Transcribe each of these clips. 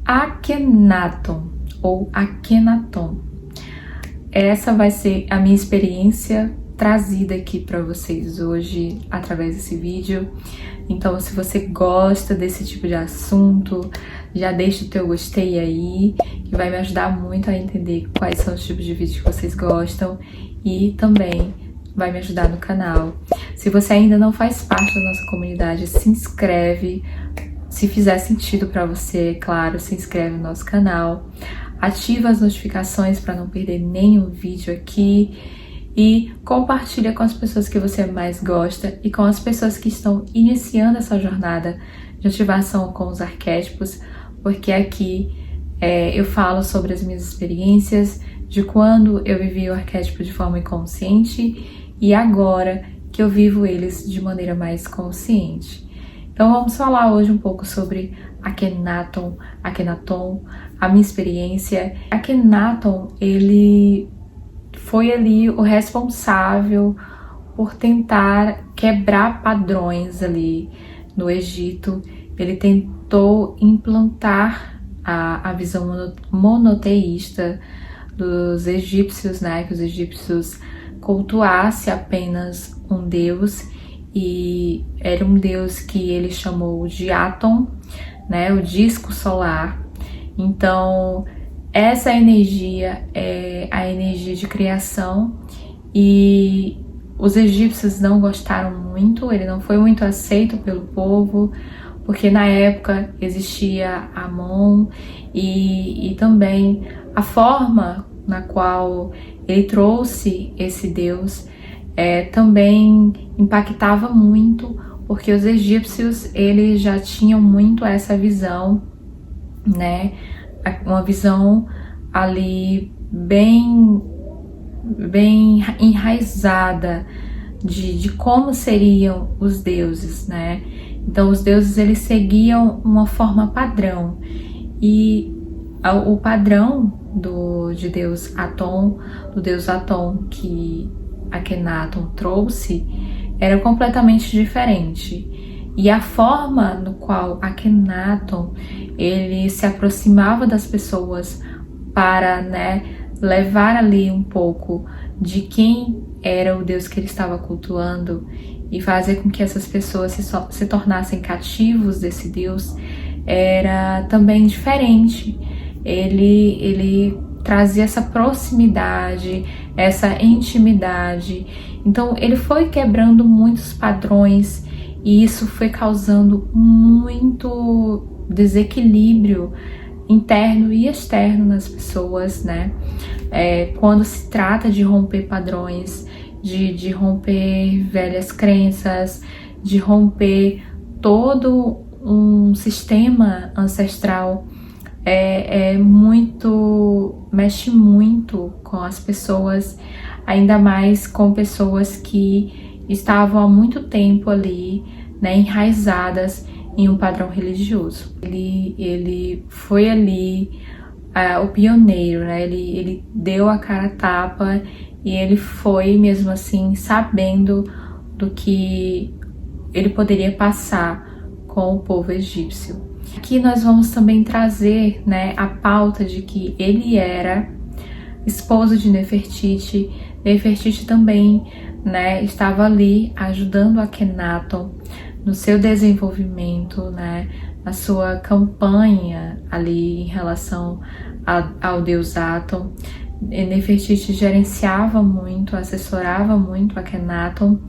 Akhenaton ou Akhenaton. Essa vai ser a minha experiência trazida aqui para vocês hoje através desse vídeo. Então, se você gosta desse tipo de assunto, já deixa o teu gostei aí, que vai me ajudar muito a entender quais são os tipos de vídeos que vocês gostam e também vai me ajudar no canal. Se você ainda não faz parte da nossa comunidade, se inscreve. Se fizer sentido para você, claro, se inscreve no nosso canal. Ativa as notificações para não perder nenhum vídeo aqui. E compartilha com as pessoas que você mais gosta e com as pessoas que estão iniciando essa jornada de ativação com os arquétipos, porque aqui eu falo sobre as minhas experiências, de quando eu vivi o arquétipo de forma inconsciente e agora que eu vivo eles de maneira mais consciente. Então vamos falar hoje um pouco sobre Akhenaton, a minha experiência. Akhenaton, ele foi ali o responsável por tentar quebrar padrões ali no Egito. Ele tentou implantar a visão monoteísta dos egípcios, né? Que os egípcios cultuassem apenas um deus, e era um deus que ele chamou de Aton, né? O disco solar. Então, essa energia é a energia de criação e os egípcios não gostaram muito, ele não foi muito aceito pelo povo, porque na época existia Amon e também a forma na qual ele trouxe esse deus também impactava muito, porque os egípcios eles já tinham muito essa visão, né? Uma visão ali bem enraizada de como seriam os deuses, né? Então os deuses eles seguiam uma forma padrão, e o padrão do deus Aton que Akhenaton trouxe era completamente diferente. E a forma no qual Akhenaton ele se aproximava das pessoas para, né, levar ali um pouco de quem era o Deus que ele estava cultuando e fazer com que essas pessoas se tornassem cativos desse Deus era também diferente. Ele trazia essa proximidade, essa intimidade. Então ele foi quebrando muitos padrões e isso foi causando muito desequilíbrio interno e externo nas pessoas, né? Quando se trata de romper padrões, de romper velhas crenças, de romper todo um sistema ancestral, mexe muito com as pessoas, ainda mais com pessoas que estavam há muito tempo ali, né, enraizadas em um padrão religioso. Ele foi ali o pioneiro, né? Ele deu a cara a tapa e ele foi mesmo assim sabendo do que ele poderia passar com o povo egípcio. Aqui nós vamos também trazer, né, a pauta de que ele era esposo de Nefertiti. Nefertiti também, né, estava ali ajudando Akhenaton no seu desenvolvimento, né, na sua campanha ali em relação ao deus Aton. Nefertiti gerenciava muito, assessorava muito Akhenaton.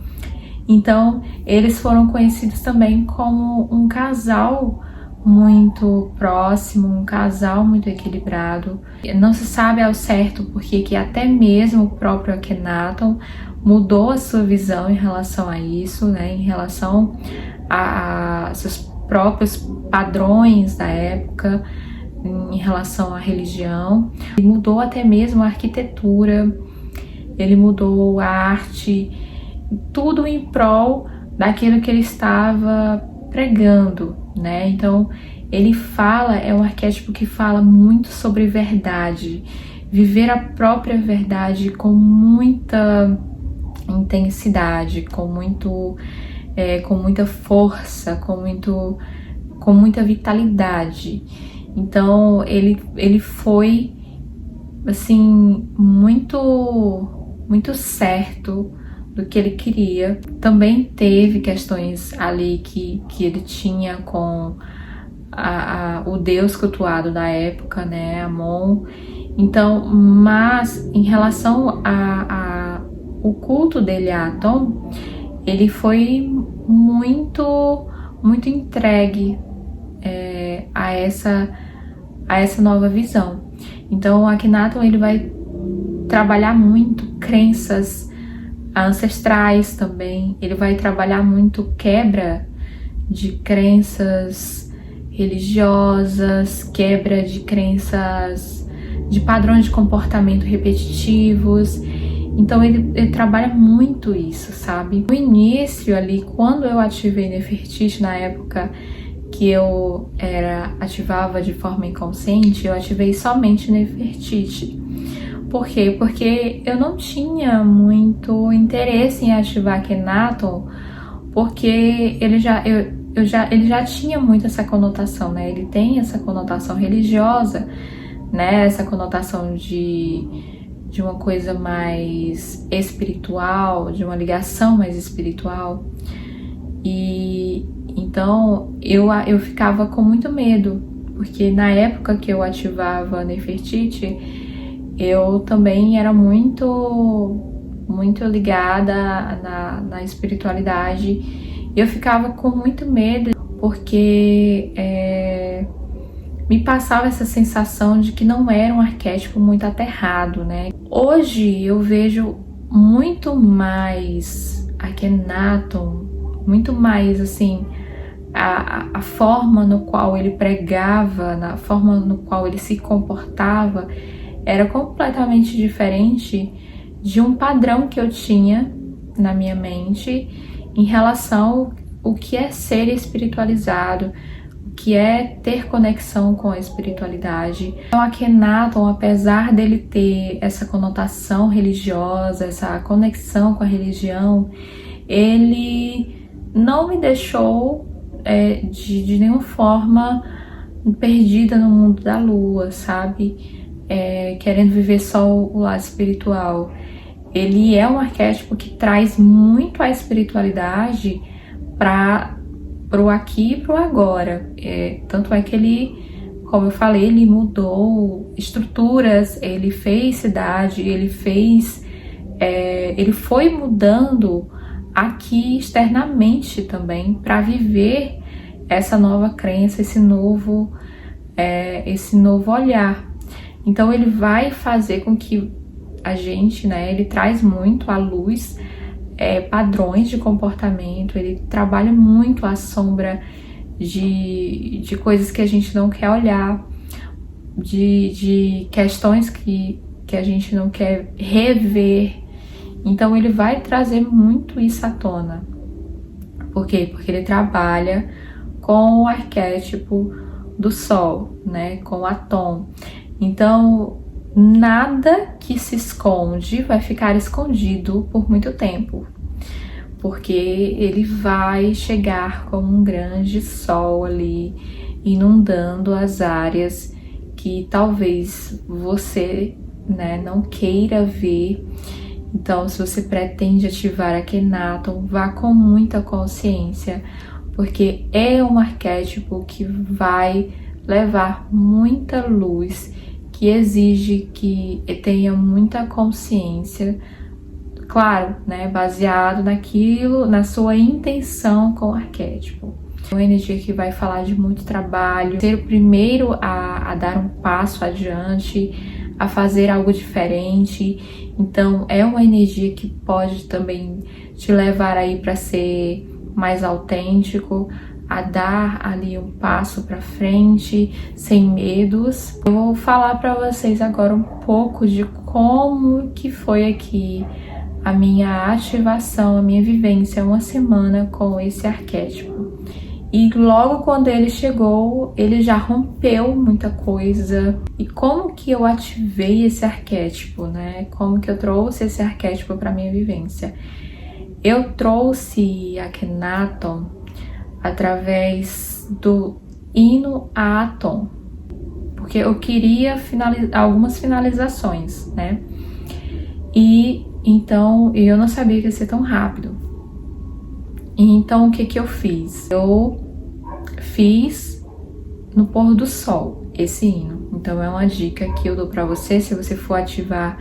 Então, eles foram conhecidos também como um casal muito próximo, um casal muito equilibrado. Não se sabe ao certo porque que até mesmo o próprio Akhenaton mudou a sua visão em relação a isso, né, em relação a seus próprios padrões da época, em relação à religião. Ele mudou até mesmo a arquitetura, ele mudou a arte, tudo em prol daquilo que ele estava pregando, né? Então, ele é um arquétipo que fala muito sobre verdade, viver a própria verdade com muita intensidade, com muita força, com muita vitalidade. Então ele foi assim muito certo do que ele queria. Também teve questões ali que ele tinha com o deus cultuado da época, né, Amon. Então, mas em relação o culto dele a Atom, ele foi muito entregue a essa nova visão. Então, o Akhenaton ele vai trabalhar muito crenças ancestrais também. Ele vai trabalhar muito quebra de crenças religiosas, quebra de crenças, de padrões de comportamento repetitivos. Então ele trabalha muito isso, sabe? No início ali, quando eu ativei Nefertiti, na época que eu ativava de forma inconsciente, eu ativei somente Nefertiti. Por quê? Porque eu não tinha muito interesse em ativar Akhenaton, porque ele já tinha muito essa conotação, né? Ele tem essa conotação religiosa, né? Essa conotação de uma coisa mais espiritual, de uma ligação mais espiritual. E então eu ficava com muito medo, porque na época que eu ativava Nefertiti, eu também era muito ligada na espiritualidade. Eu ficava com muito medo, porque me passava essa sensação de que não era um arquétipo muito aterrado, né? Hoje eu vejo muito mais Akhenaton, muito mais assim, a forma no qual ele pregava, na forma no qual ele se comportava, era completamente diferente de um padrão que eu tinha na minha mente em relação ao que é ser espiritualizado, o que é ter conexão com a espiritualidade. Então, Akhenaton, apesar dele ter essa conotação religiosa, essa conexão com a religião, ele não me deixou de nenhuma forma perdida no mundo da lua, sabe? Querendo viver só o lado espiritual. Ele é um arquétipo que traz muito a espiritualidade para o aqui e para o agora. Tanto é que ele, como eu falei, ele mudou estruturas, ele fez cidade, ele foi mudando aqui externamente também para viver essa nova crença, esse novo olhar. Então ele vai fazer com que a gente, né, ele traz muito à luz padrões de comportamento, ele trabalha muito a sombra de coisas que a gente não quer olhar, de questões que a gente não quer rever. Então ele vai trazer muito isso à tona. Por quê? Porque ele trabalha com o arquétipo do Sol, né, com Atom. Então, nada que se esconde vai ficar escondido por muito tempo, porque ele vai chegar como um grande sol ali, inundando as áreas que talvez você, né, não queira ver. Então, se você pretende ativar Akhenaton, vá com muita consciência, porque é um arquétipo que vai levar muita luz, que exige que tenha muita consciência, claro, né, baseado naquilo, na sua intenção com o arquétipo. É uma energia que vai falar de muito trabalho, ser o primeiro a dar um passo adiante, a fazer algo diferente. Então é uma energia que pode também te levar aí para ser mais autêntico, a dar ali um passo para frente, sem medos. Eu vou falar para vocês agora um pouco de como que foi aqui a minha ativação, a minha vivência, uma semana com esse arquétipo. E logo quando ele chegou, ele já rompeu muita coisa. E como que eu ativei esse arquétipo, né? Como que eu trouxe esse arquétipo para minha vivência? Eu trouxe Akhenaton através do hino a Atom. porque eu queria algumas finalizações, né? E então eu não sabia que ia ser tão rápido. E então o que que eu fiz? Eu fiz no pôr do sol esse hino. Então é uma dica que eu dou para você, se você for ativar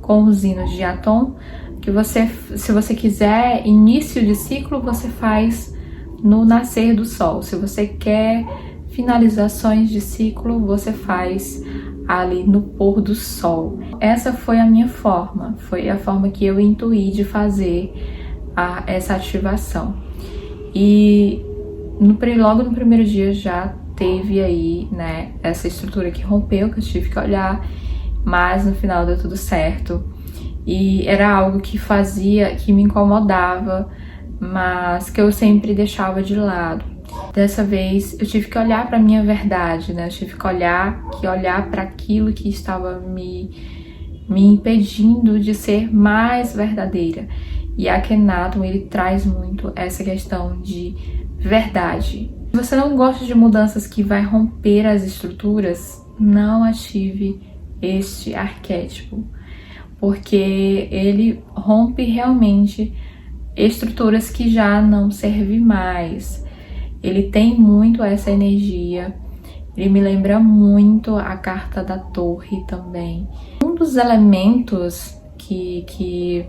com os hinos de Aton, que você, se você quiser início de ciclo, você faz no nascer do sol. Se você quer finalizações de ciclo, você faz ali no pôr do sol. Essa foi a minha forma, foi a forma que eu intuí de fazer essa ativação. E logo no primeiro dia já teve aí, né, essa estrutura que rompeu, que eu tive que olhar, mas no final deu tudo certo. E era algo que que me incomodava, mas que eu sempre deixava de lado. Dessa vez eu tive que olhar para minha verdade, né? Eu tive que olhar para aquilo que estava me impedindo de ser mais verdadeira. E a Akhenaton, ele traz muito essa questão de verdade. Se você não gosta de mudanças que vai romper as estruturas, não ative este arquétipo, porque ele rompe realmente estruturas que já não servem mais. Ele tem muito essa energia, ele me lembra muito a carta da torre também. Um dos elementos que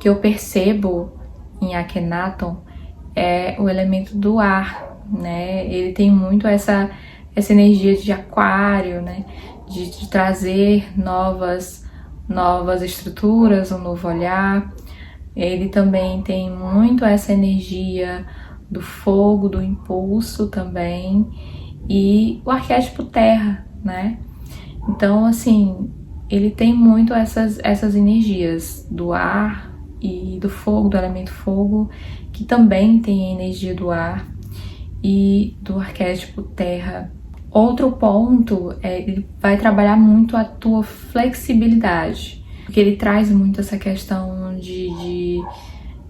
eu percebo em Akhenaton é o elemento do ar, né? Ele tem muito essa energia de aquário, né? De trazer novas estruturas, um novo olhar. Ele também tem muito essa energia do fogo, do impulso também, e o arquétipo terra, né? Então, assim, ele tem muito essas energias do ar e do fogo, do elemento fogo, que também tem a energia do ar e do arquétipo terra. Outro ponto ele vai trabalhar muito a tua flexibilidade, porque ele traz muito essa questão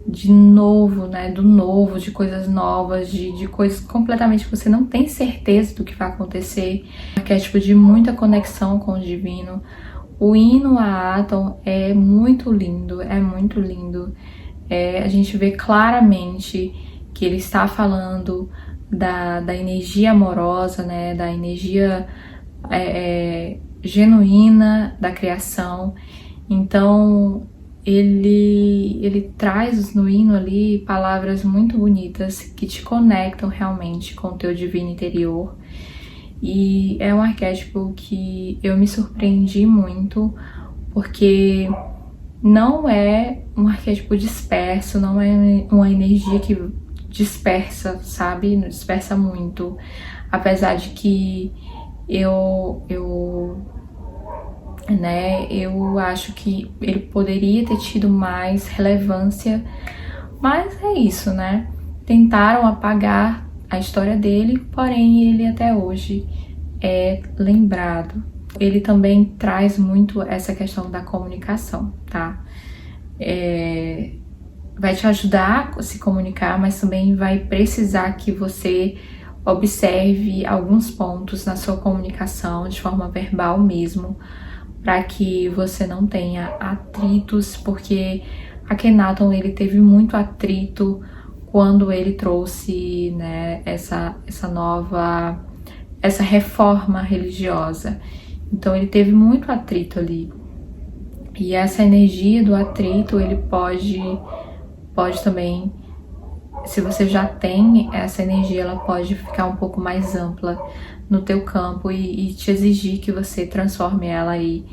de novo, né? Do novo, de coisas novas, de coisas completamente que você não tem certeza do que vai acontecer. Arquétipo de muita conexão com o divino. O hino a Aton é muito lindo, é muito lindo. A gente vê claramente que ele está falando da energia amorosa, né? Da energia genuína da criação. Então ele traz no hino ali palavras muito bonitas que te conectam realmente com o teu divino interior. E é um arquétipo que eu me surpreendi muito, porque não é um arquétipo disperso, não é uma energia que dispersa, sabe? Dispersa muito. Apesar de que eu acho que ele poderia ter tido mais relevância, mas é isso, né? Tentaram apagar a história dele, porém ele até hoje é lembrado. Ele também traz muito essa questão da comunicação, tá? Vai te ajudar a se comunicar, mas também vai precisar que você observe alguns pontos na sua comunicação, de forma verbal mesmo, para que você não tenha atritos, porque Akhenaton ele teve muito atrito quando ele trouxe, né, essa reforma religiosa. Então ele teve muito atrito ali. E essa energia do atrito, ele pode também, se você já tem essa energia, ela pode ficar um pouco mais ampla no teu campo e te exigir que você transforme ela aí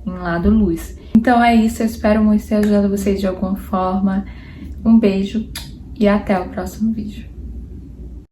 em lado luz. Então é isso, eu espero muito ter ajudado vocês de alguma forma. Um beijo e até o próximo vídeo.